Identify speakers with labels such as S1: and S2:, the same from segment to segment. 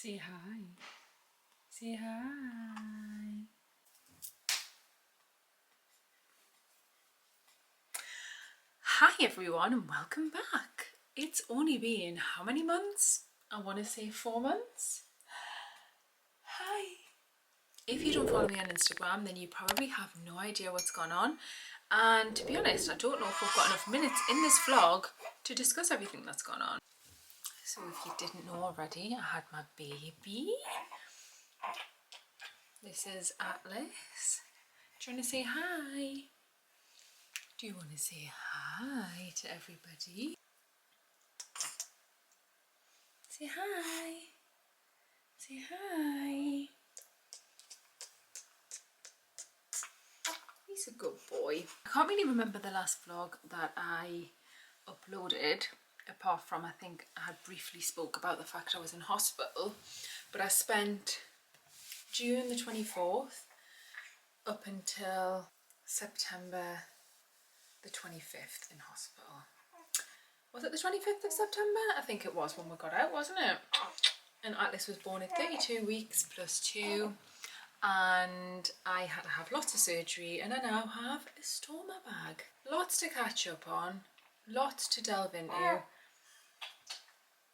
S1: Say hi. Say hi. Hi everyone and welcome back. It's only been how many months? I want to say 4 months. Hi. If you don't follow me on Instagram, then you probably have no idea what's gone on. And to be honest, I don't know if we've got enough minutes in this vlog to discuss everything that's gone on. So if you didn't know already, I had my baby. This is Atlas. Do you want to say hi? Do you want to say hi to everybody? Say hi. Say hi. He's a good boy. I can't really remember the last vlog that I uploaded, apart from I think I had briefly spoke about the fact I was in hospital, but I spent June the 24th up until September the 25th in hospital. Was it the 25th of September? I think it was when we got out, wasn't it? And Atlas was born at 32 weeks plus 2, and I had to have lots of surgery, and I now have a stoma bag. Lots to catch up on, lots to delve into.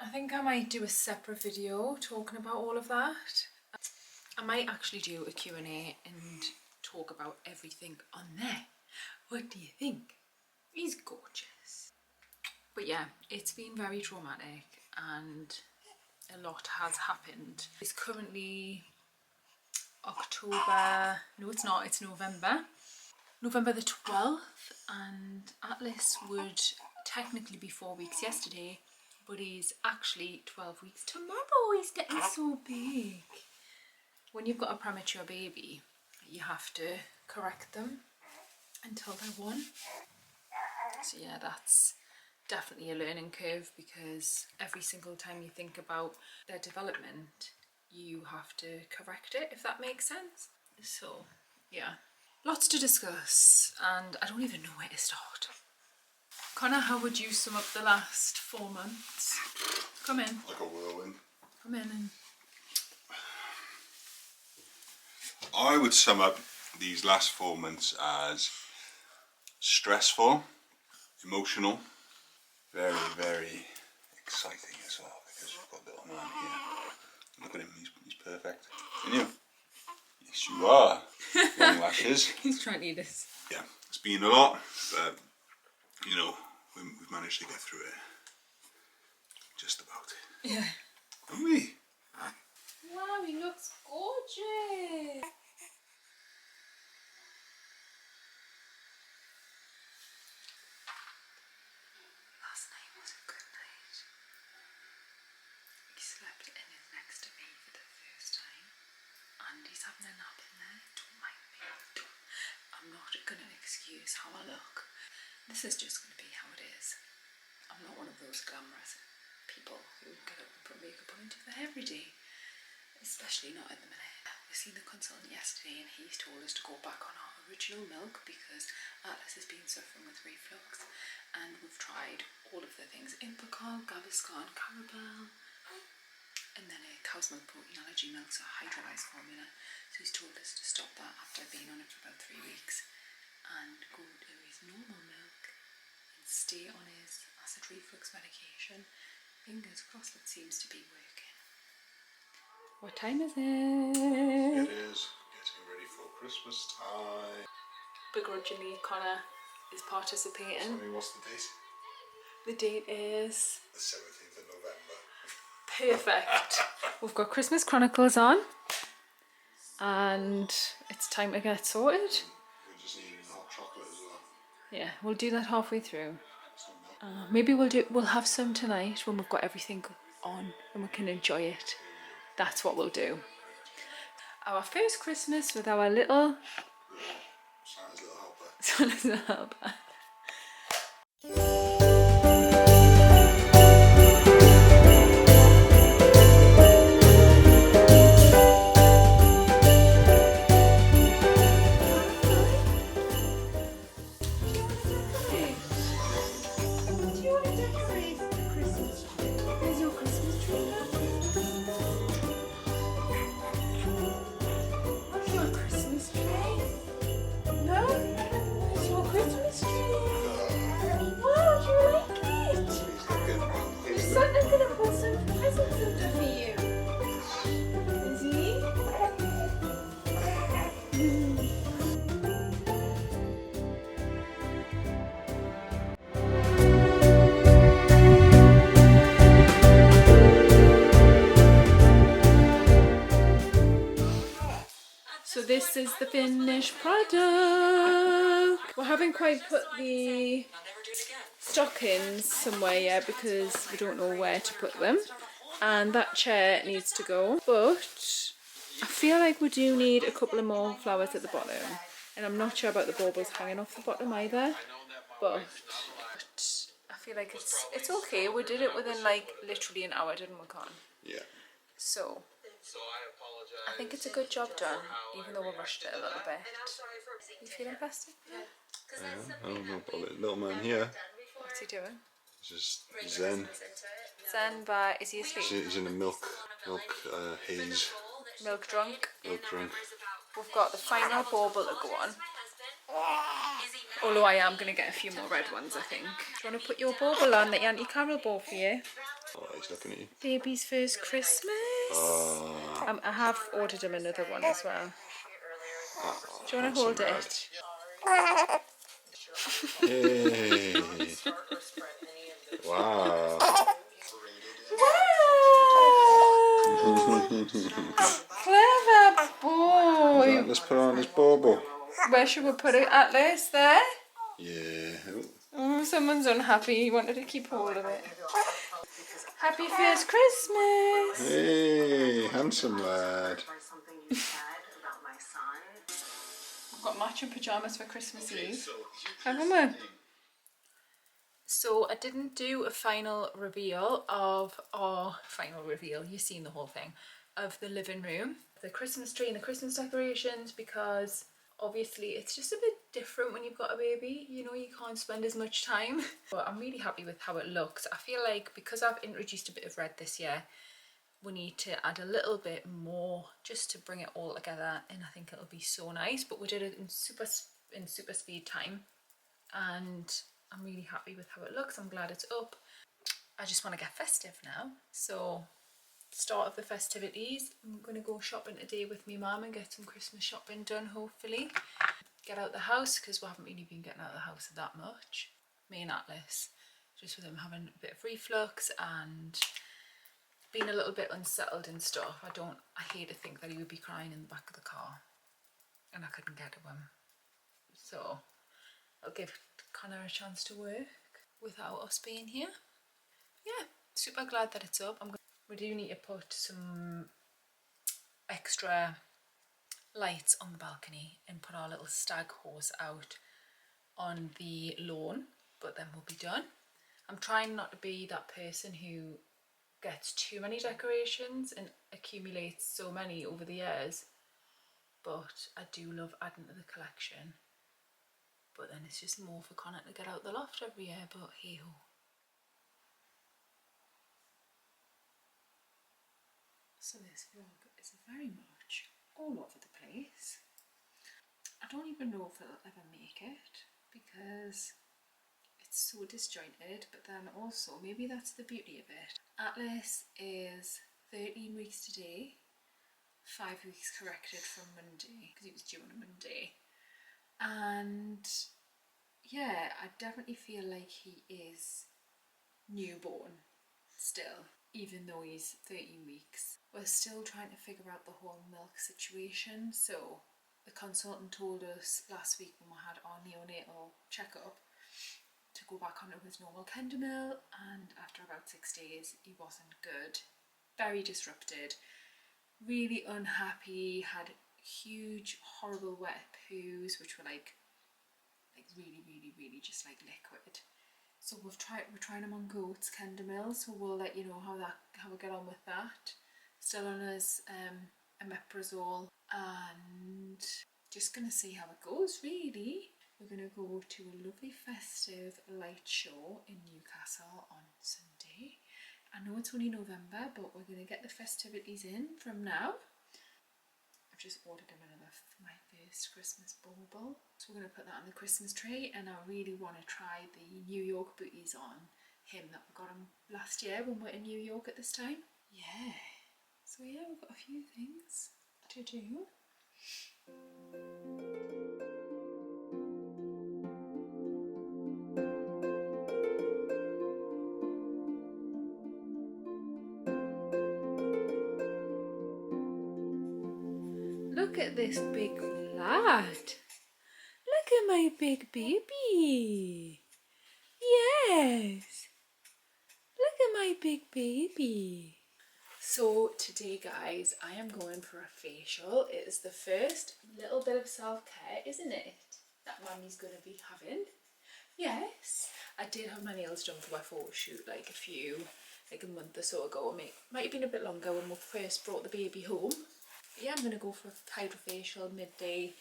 S1: I think I might do a separate video talking about all of that. I might actually do a Q&A and talk about everything on there. What do you think? He's gorgeous. But yeah, it's been very traumatic and a lot has happened. It's currently October, no it's not, it's November. November the 12th, and Atlas would technically be 4 weeks yesterday, but he's actually 12 weeks tomorrow. He's getting so big. When you've got a premature baby, you have to correct them until they're 1. So yeah, that's definitely a learning curve, because every single time you think about their development, you have to correct it, if that makes sense. So yeah, lots to discuss, and I don't even know where to start. Connor, how would you sum up the last 4 months? Come in.
S2: Like a whirlwind.
S1: Come in. And
S2: I would sum up these last 4 months as stressful, emotional, very, very exciting as well, because we've got little man here. Look at him, he's perfect. And you? Yes, you are. Long lashes.
S1: he's trying to eat this.
S2: Yeah, it's been a lot, but you know, we've managed to get through it. Just about.
S1: Yeah.
S2: Haven't we?
S1: Wow, he looks gorgeous. Last night was a good night. He slept in it next to me for the first time, and he's having a nap in there. Don't mind me. I'm not going to excuse how I look. This is just going to be how it is. I'm not one of those glamorous people who get up and put makeup on and do their hair every day. Especially not at the minute. We seen the consultant yesterday, and he's told us to go back on our original milk because Atlas has been suffering with reflux, and we've tried all of the things: Impercol, Gaviscon, Carabel, and then a cow's milk protein allergy milk, so a hydrolyzed formula. So he's told us to stop that after being on it for about 3 weeks and go to his normal milk and stay on his acid reflux medication. Fingers crossed, it seems to be working. What time is it?
S2: It is getting ready for Christmas time.
S1: Begrudgingly, Connor is participating.
S2: Sorry, what's the date?
S1: The date is
S2: The 17th of November.
S1: perfect. We've got Christmas Chronicles on, and it's time to get sorted.
S2: We just need hot chocolate as well.
S1: Yeah, we'll do that halfway through. Maybe we'll have some tonight when we've got everything on and we can enjoy it. That's what we'll do. Our first Christmas with our little
S2: Santa's little helper.
S1: Santa's little helper. Do you want to decorate the Christmas tree? There's your Christmas tree. this is the finished product. We haven't quite put the stockings somewhere yet because we don't know where to put them. And that chair needs to go. But I feel like we do need a couple of more flowers at the bottom. And I'm not sure about the baubles hanging off the bottom either. But I feel like it's okay. We did it within like literally an hour, didn't we, Con?
S2: Yeah.
S1: So I think it's a good job done, even though we rushed it a little bit. You feeling festive?
S2: I don't know about the little man here.
S1: What's he doing?
S2: Just zen.
S1: Zen, but is he asleep?
S2: He's in a milk haze.
S1: Milk drunk.
S2: Milk drunk.
S1: We've got the final bauble to go on. Although I am going to get a few more red ones, I think. Do you want to put your bauble on, the Auntie Carol ball for you?
S2: Oh, he's looking at you.
S1: Baby's first Christmas.
S2: Oh.
S1: I have ordered him another one as well.
S2: Oh,
S1: Do you want to hold it?
S2: Hey. Wow.
S1: Clever boy.
S2: Let's put on his bauble.
S1: Where should we put it? Atlas, there?
S2: Yeah.
S1: Oh, someone's unhappy. He wanted to keep hold of it. Happy first Christmas.
S2: Hey, handsome lad.
S1: We've got matching pyjamas for Christmas Eve. Haven't we? So I didn't do a final reveal of you've seen the whole thing, of the living room, the Christmas tree and the Christmas decorations, because obviously it's just a bit different when you've got a baby, you know, you can't spend as much time. But I'm really happy with how it looks. I feel like because I've introduced a bit of red this year, we need to add a little bit more just to bring it all together, and I think it'll be so nice. But we did it in super speed time, and I'm really happy with how it looks. I'm glad it's up. I just want to get festive now. So start of the festivities, I'm going to go shopping today with my mum and get some Christmas shopping done, hopefully. Get out the house, because we haven't really been getting out of the house that much. Me and Atlas, just with him having a bit of reflux and being a little bit unsettled and stuff. I hate to think that he would be crying in the back of the car and I couldn't get to him. So I'll give Connor a chance to work without us being here. Yeah, super glad that it's up. We do need to put some extra lights on the balcony and put our little stag horse out on the lawn, but then we'll be done. I'm trying not to be that person who gets too many decorations and accumulates so many over the years, but I do love adding to the collection. But then it's just more for Connor to get out the loft every year, but hey ho. So this vlog is very much all over the place. I don't even know if I'll ever make it because it's so disjointed, but then also maybe that's the beauty of it. Atlas is 13 weeks today, 5 weeks corrected from Monday because he was due on a Monday. And yeah, I definitely feel like he is newborn still, even though he's 13 weeks. We're still trying to figure out the whole milk situation. So the consultant told us last week when we had our neonatal checkup to go back onto his normal Kendamil, and after about 6 days he wasn't good, very disrupted, really unhappy, had huge horrible wet poos which were like really just like liquid. So we're trying him on goat's Kendamil, so we'll let you know how we get on with that. Still on his omeprazole, and just gonna see how it goes really. We're gonna go to a lovely festive light show in Newcastle on Sunday. I know it's only November, but we're gonna get the festivities in from now. I've just ordered him another for my first Christmas bauble, so we're going to put that on the Christmas tree. And I really want to try the New York booties on him that we got him last year when we were in New York at this time. Yeah, so yeah, we've got a few things to do. Look at this big lad. Look at my big baby. Yes. Look at my big baby. So today, guys, I am going for a facial. It is the first little bit of self-care, isn't it, that Mummy's going to be having. Yes. I did have my nails done for my photo shoot like a month or so ago. Might have been a bit longer when we first brought the baby home. But yeah, I'm going to go for a hydrofacial midday.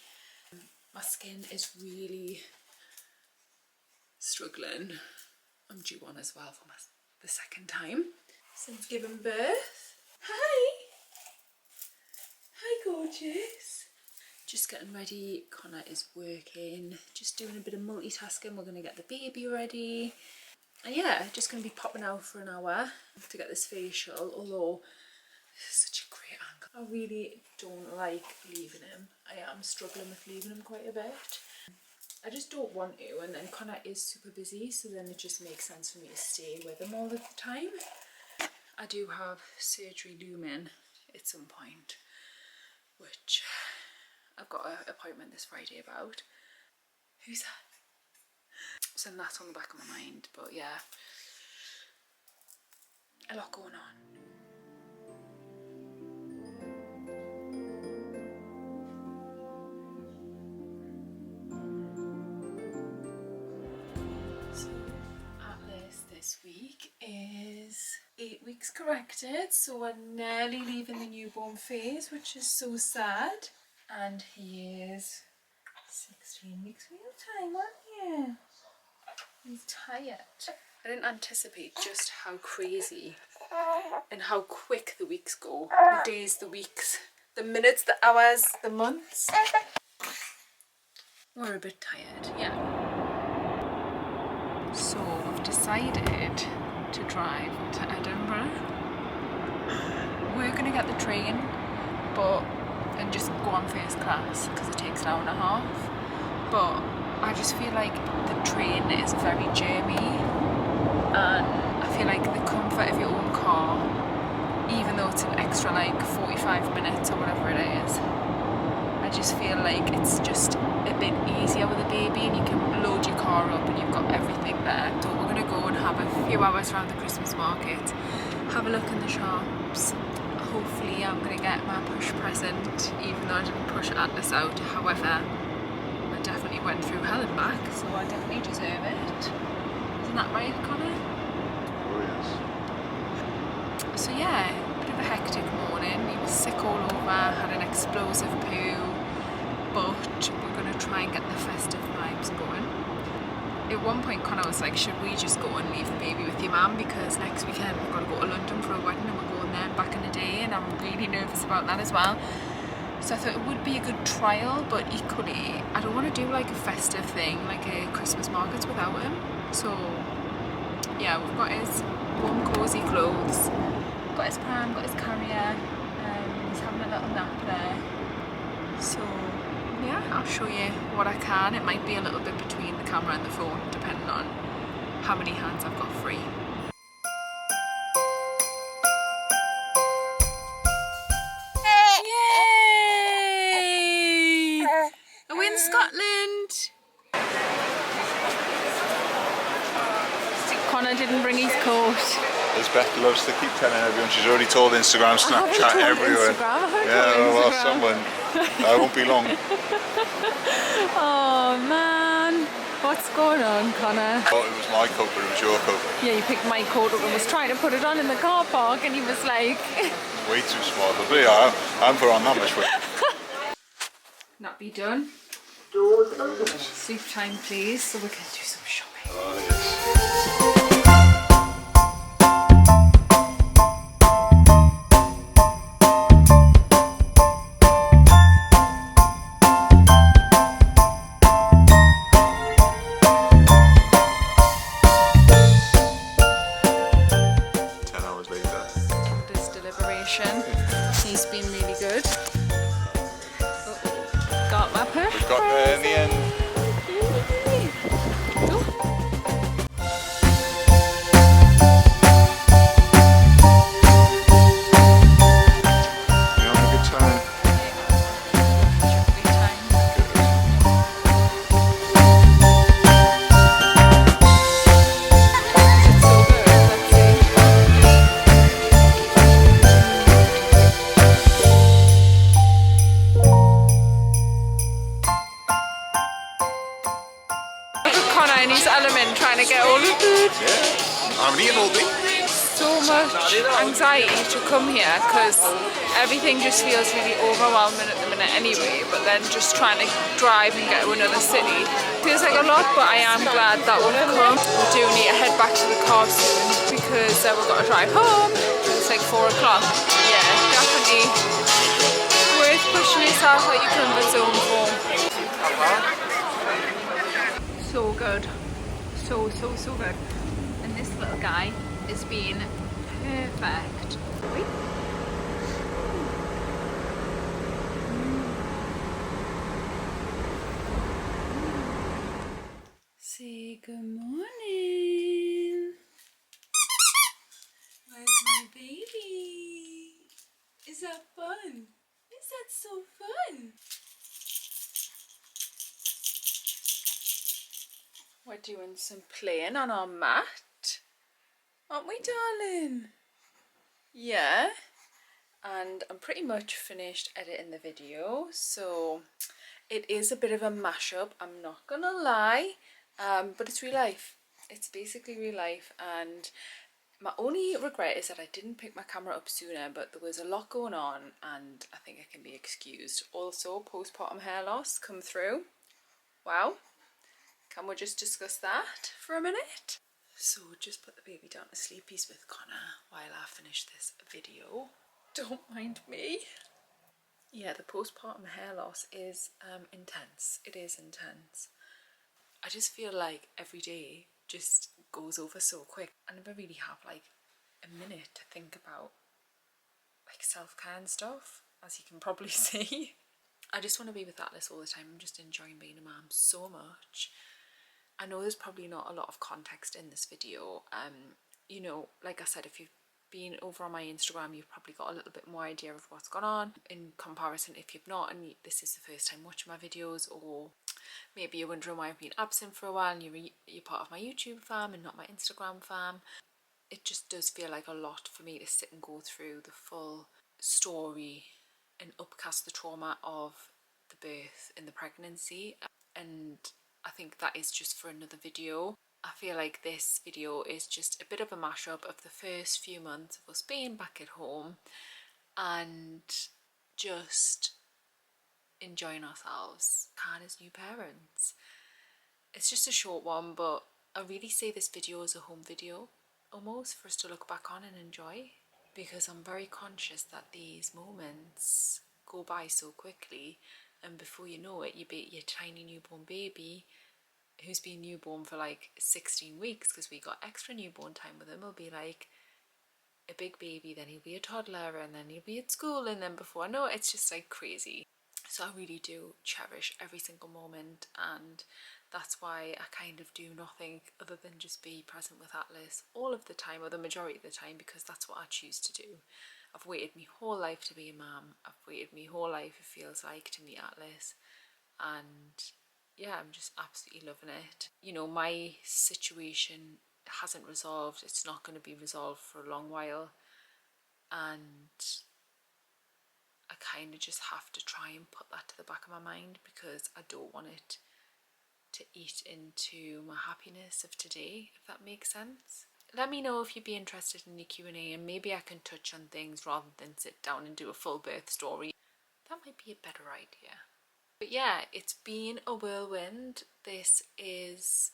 S1: My skin is really struggling. I'm due one as well for the second time since giving birth. Hi! Hi, gorgeous. Just getting ready. Connor is working. Just doing a bit of multitasking. We're going to get the baby ready. And yeah, just going to be popping out for an hour to get this facial. Although, this is such a great angle. I really don't like leaving him. I am struggling with leaving him quite a bit. I just don't want to, and then Connor is super busy, so then it just makes sense for me to stay with him all the time. I do have surgery looming at some point, which I've got an appointment this Friday about. Who's that? So that's on the back of my mind, but yeah, a lot going on. This week is 8 weeks corrected, so we're nearly leaving the newborn phase, which is so sad. And he is 16 weeks real time, aren't you? He's tired. I didn't anticipate just how crazy and how quick the weeks go. The days, the weeks, the minutes, the hours, the months. We're a bit tired, yeah. So we've decided to drive to Edinburgh. We're going to get the train and just go on first class because it takes an hour and a half. But I just feel like the train is very germy, and I feel like the comfort of your own car, even though it's an extra like 45 minutes or whatever it is, I just feel like it's just a bit easier with a baby, and you can load your car up and you've got everything there. So we're going to go and have a few hours around the Christmas market, have a look in the shops. Hopefully I'm going to get my push present, even though I didn't push Atlas out. However, I definitely went through hell and back, so I definitely deserve it. Isn't that right, Connor?
S2: Oh yes.
S1: So yeah, a bit of a hectic morning. He was sick all over, had an explosive poo, but we're going to try and get the festive vibes going. At one point Connor was like, should we just go and leave the baby with your mum, because next weekend we've got to go to London for a wedding and we're going there back in the day, and I'm really nervous about that as well. So I thought it would be a good trial, but equally I don't want to do like a festive thing, like a Christmas market without him. So yeah, we've got his warm cosy clothes, got his pram, got his carrier, he's having a little nap there. So yeah, I'll show you what I can. It might be a little bit between the camera and the phone, depending on how many hands I've got free. Yay! Are we in Scotland? Connor didn't bring his coat.
S2: Elizabeth loves to keep telling everyone. She's already told Instagram, Snapchat, everywhere. Well, someone. I won't be long.
S1: Oh man, what's going on, Connor?
S2: I thought it was my coat, but it was your coat.
S1: Yeah, you picked my coat up and was trying to put it on in the car park, and he was like...
S2: Way too small. But yeah, I haven't put on that much weight.
S1: Nappy done. Sleep time, please, so we can do some shopping.
S2: Oh, yes.
S1: He's been really good. Got my push.
S2: We've got there in the end. You having a good time?
S1: get all the food.
S2: Yeah. I haven't eaten all day.
S1: So much anxiety to come here because everything just feels really overwhelming at the minute anyway, but then just trying to drive and get to another city feels like a lot, but I am glad that we've come. We do need to head back to the car soon because we've got to drive home. It's like 4 o'clock. Yeah, definitely worth pushing yourself out your comfort zone for. So good. So good. And this little guy has been perfect. Wait. Say good morning. Where's my baby? Is that fun? Is that so fun? We're doing some playing on our mat. Aren't we, darling? Yeah. And I'm pretty much finished editing the video, so it is a bit of a mashup, I'm not gonna lie, but it's real life. It's basically real life, and my only regret is that I didn't pick my camera up sooner, but there was a lot going on and I think I can be excused. Also, postpartum hair loss come through. Wow. Can we just discuss that for a minute? So just put the baby down to sleep. He's with Connor while I finish this video. Don't mind me. Yeah, the postpartum hair loss is intense. It is intense. I just feel like every day just goes over so quick. I never really have like a minute to think about like self-care and stuff, as you can probably see. I just want to be with Atlas all the time. I'm just enjoying being a mum so much. I know there's probably not a lot of context in this video. You know, like I said, if you've been over on my Instagram, you've probably got a little bit more idea of what's gone on in comparison if you've not and this is the first time watching my videos, or maybe you're wondering why I've been absent for a while and you're part of my YouTube fam and not my Instagram fam. It just does feel like a lot for me to sit and go through the full story and upcast the trauma of the birth and the pregnancy, and I think that is just for another video. I feel like this video is just a bit of a mashup of the first few months of us being back at home and just enjoying ourselves kind as new parents. It's just a short one, but I really see this video as a home video almost for us to look back on and enjoy, because I'm very conscious that these moments go by so quickly, and before you know it, you be your tiny newborn baby who's been newborn for like 16 weeks, because we got extra newborn time with him, will be like a big baby, then he'll be a toddler, and then he'll be at school, and then before I know it, it's just like crazy. So I really do cherish every single moment, and that's why I kind of do nothing other than just be present with Atlas all of the time, or the majority of the time, because that's what I choose to do. I've waited my whole life to be a mum. I've waited my whole life, it feels like, to meet Atlas, and yeah, I'm just absolutely loving it. You know, my situation hasn't resolved. It's not going to be resolved for a long while, and I kind of just have to try and put that to the back of my mind, because I don't want it to eat into my happiness of today, if that makes sense. Let me know if you'd be interested in the Q&A, and maybe I can touch on things rather than sit down and do a full birth story. That might be a better idea. But yeah, it's been a whirlwind. This is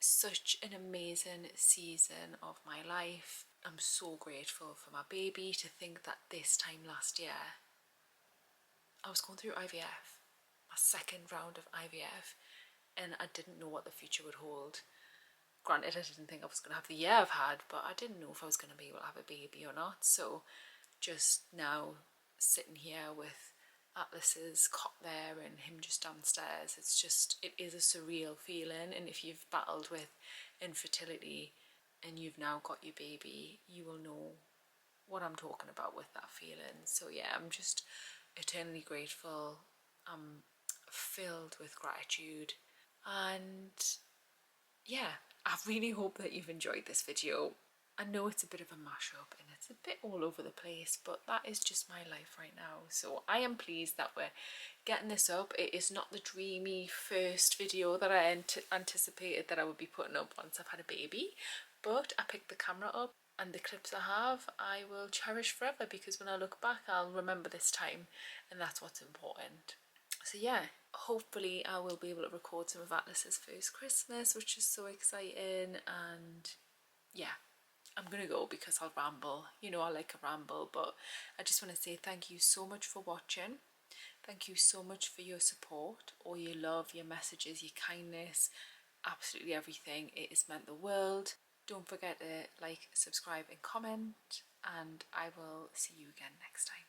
S1: such an amazing season of my life. I'm so grateful for my baby. To think that this time last year I was going through IVF, my second round of IVF, and I didn't know what the future would hold. Granted, I didn't think I was going to have the year I've had, but I didn't know if I was going to be able to have a baby or not. So just now sitting here with Atlas's cot there and him just downstairs, it is a surreal feeling. And if you've battled with infertility and you've now got your baby, you will know what I'm talking about with that feeling. So yeah, I'm just eternally grateful. I'm filled with gratitude, and yeah, I really hope that you've enjoyed this video. I know it's a bit of a mashup and it's a bit all over the place, but that is just my life right now. So I am pleased that we're getting this up. It is not the dreamy first video that I anticipated that I would be putting up once I've had a baby, but I picked the camera up, and the clips I have I will cherish forever, because when I look back I'll remember this time, and that's what's important. So yeah, hopefully I will be able to record some of Atlas's first Christmas, which is so exciting. And yeah, I'm gonna go because I'll ramble. You know, I like a ramble, but I just want to say thank you so much for watching. Thank you so much for your support, all your love, your messages, your kindness, absolutely everything. It has meant the world. Don't forget to like, subscribe and comment, and I will see you again next time.